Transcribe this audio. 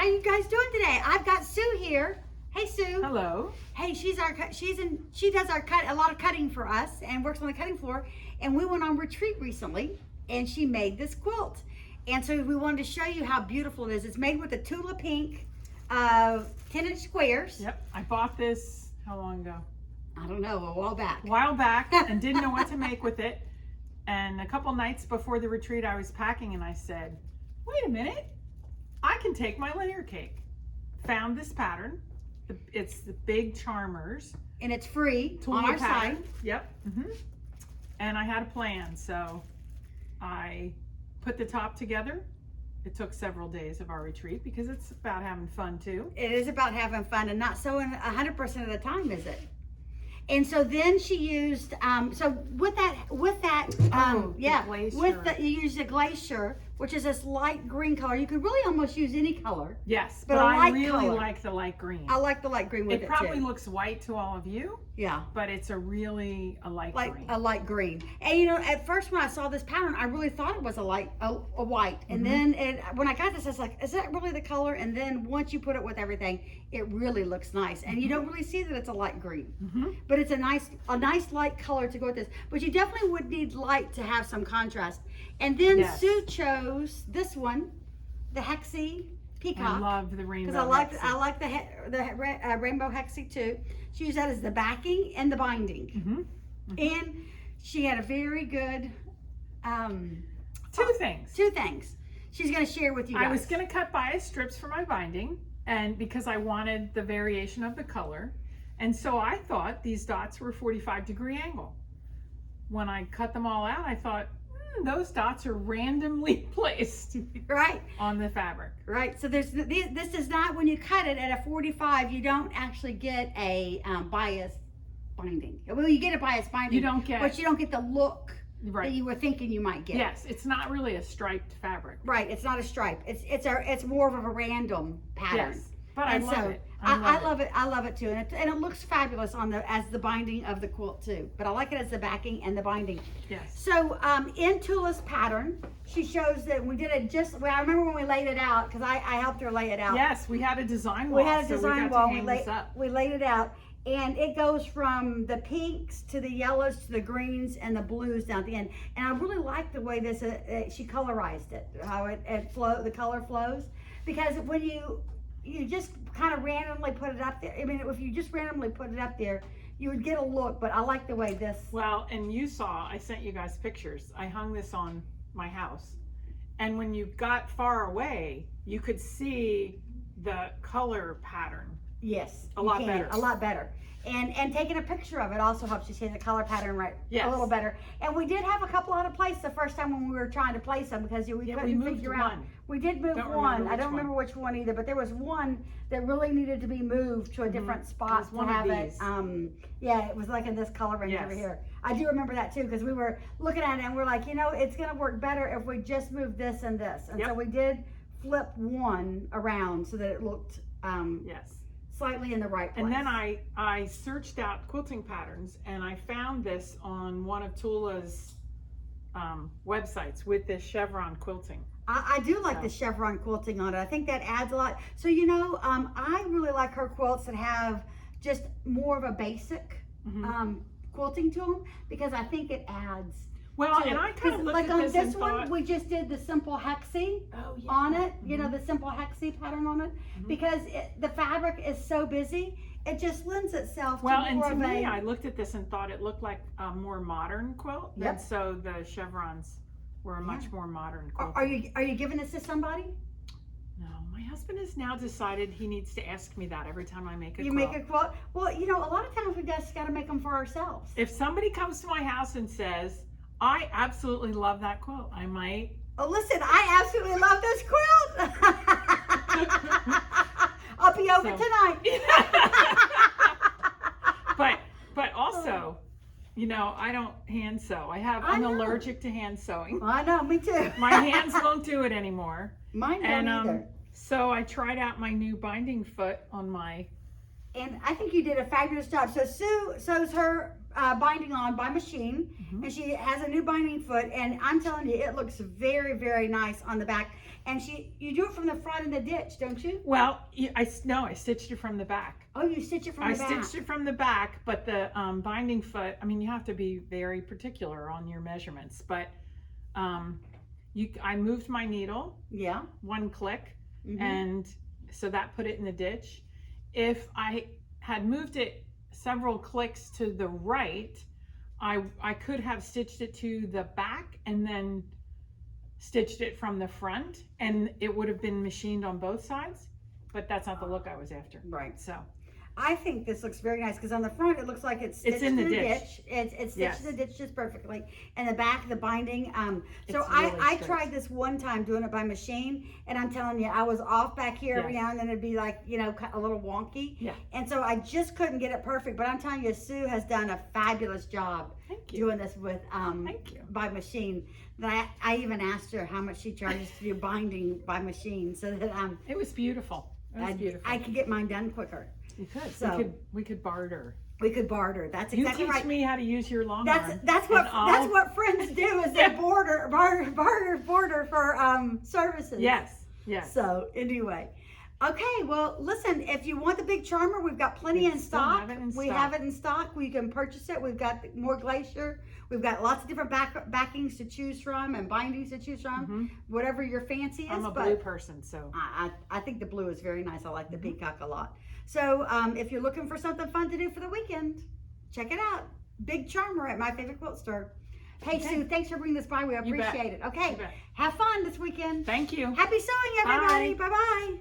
you guys doing today? I've got Sue here. Hey, Sue. Hello. Hey, she does a lot of cutting for us and works on the cutting floor. And we went on retreat recently, and she made this quilt. And so we wanted to show you how beautiful it is. It's made with a Tula pink, 10-inch squares. Yep, I bought this how long ago? I don't know, a while back. A while back, and didn't know what to make with it. And a couple nights before the retreat, I was packing, and I said, "Wait a minute, I can take my layer cake." Found this pattern. It's the Big Charmers. And it's free Tula on our pattern. site. Yep. And I had a plan, so I put the top together. It took several days of our retreat because it's about having fun too. It is about having fun, and not sewing 100% of the time, is it? And so then she used so you used a glacier, which is this light green color. You could really almost use any color. Yes, but I really like the light green. I like the light green with it. It probably looks white to all of you. Yeah. But it's a light green. A light green. And you know, at first when I saw this pattern, I really thought it was a white. And then when I got this, I was like, is that really the color? And then once you put it with everything, it really looks nice. And you don't really see that it's a light green. But it's a nice light color to go with this. But you definitely would need light to have some contrast. And then Sue chose this one, the Hexie Peacock. I love the rainbow. Because I like the rainbow Hexie too. She used that as the backing and the binding. And she had a very good two things she's going to share with you guys. I was going to cut bias strips for my binding, and because I wanted the variation of the color, and so I thought these dots were 45-degree angle. When I cut them all out, I thought, those dots are randomly placed on the fabric. Right. So this is not, when you cut it at a 45, you don't actually get a bias binding. Well, you get a bias binding. You don't get, but you don't get the look that you were thinking you might get. Yes, it's not really a striped fabric. Right. It's not a stripe. It's more of a random pattern. Yes. But I love it. I love it. I love it too, and it looks fabulous as the binding of the quilt too. But I like it as the backing and the binding. Yes. So in Tula's pattern, she shows that we did it I remember when we laid it out, because I helped her lay it out. Yes, we had a design wall. We had a design wall. We laid it out, and it goes from the pinks to the yellows to the greens and the blues down at the end. And I really like the way this she colorized it, how the color flows, because when you just kind of randomly put it up there. I mean, if you just randomly put it up there, you would get a look, but I like the way this. Well, and you saw, I sent you guys pictures. I hung this on my house. And when you got far away, you could see the color pattern. Yes. A lot better. A lot better. And taking a picture of it also helps you see the color pattern a little better. And we did have a couple out of place the first time when we were trying to place them, because we couldn't figure out. We did move one. I don't remember which one either, but there was one that really needed to be moved to a different spot to have it. Yeah, it was like in this color range over here. I do remember that too, because we were looking at it and we're like, it's going to work better if we just move this and this. And so we did flip one around so that it looked slightly in the right place. And then I searched out quilting patterns, and I found this on one of Tula's websites with this chevron quilting. I do like the chevron quilting on it. I think that adds a lot. So I really like her quilts that have just more of a basic quilting to them, because I think it adds. Well, and I kind of looked at this and thought, one, we just did the simple hexie on it, the simple hexie pattern on it, because the fabric is so busy, it just lends itself to more of a... Well, and to me, I looked at this and thought it looked like a more modern quilt, and so the chevrons were a much more modern quilt. Are you giving this to somebody? No, my husband has now decided he needs to ask me that every time I make a quilt. You make a quilt? Well, a lot of times we just got to make them for ourselves. If somebody comes to my house and says, I absolutely love that quilt, I might. Oh, listen, I absolutely love this quilt. I'll be over tonight. But also, I don't hand sew. I'm allergic to hand sewing. I know, me too. My hands won't do it anymore. Mine don't either. So I tried out my new binding foot on my And I think you did a fabulous job. So Sue sews her binding on by machine, and she has a new binding foot, and I'm telling you, it looks very, very nice on the back. And you do it from the front in the ditch, don't you? Well, I stitched it from the back. Oh, you stitch it from the back. I stitched it from the back, but the binding foot, I mean, you have to be very particular on your measurements, but I moved my needle, one click, and so that put it in the ditch. If I had moved it several clicks to the right, I could have stitched it to the back and then stitched it from the front, and it would have been machined on both sides, but that's not the look I was after. Right. So I think this looks very nice because on the front it looks like it's stitched in the ditch. It's stitched in the ditch just perfectly. And the back, the binding. So I tried this one time doing it by machine, and I'm telling you, I was off back here every now and then. It'd be like, you know, a little wonky. Yeah. And so I just couldn't get it perfect. But I'm telling you, Sue has done a fabulous job doing this with by machine. That I even asked her how much she charges to do binding by machine, so that it was beautiful. It was beautiful. I could get mine done quicker. You could. So we could barter. We could barter. That's exactly right. You teach me how to use your long arm. That's what friends do. Is they barter for services. Yes. So anyway, okay. Well, listen. If you want the Big Charmer, we've got plenty in stock. We have it in stock. We can purchase it. We've got more glacier. We've got lots of different backings to choose from and bindings to choose from. Whatever your fancy is. I'm a blue person, so I think the blue is very nice. I like the peacock a lot. So if you're looking for something fun to do for the weekend, check it out. Big Charmer at My Favorite Quilt Store. Hey, Sue, thanks for bringing this by. We appreciate it. Okay, have fun this weekend. Thank you. Happy sewing, everybody. Bye-bye.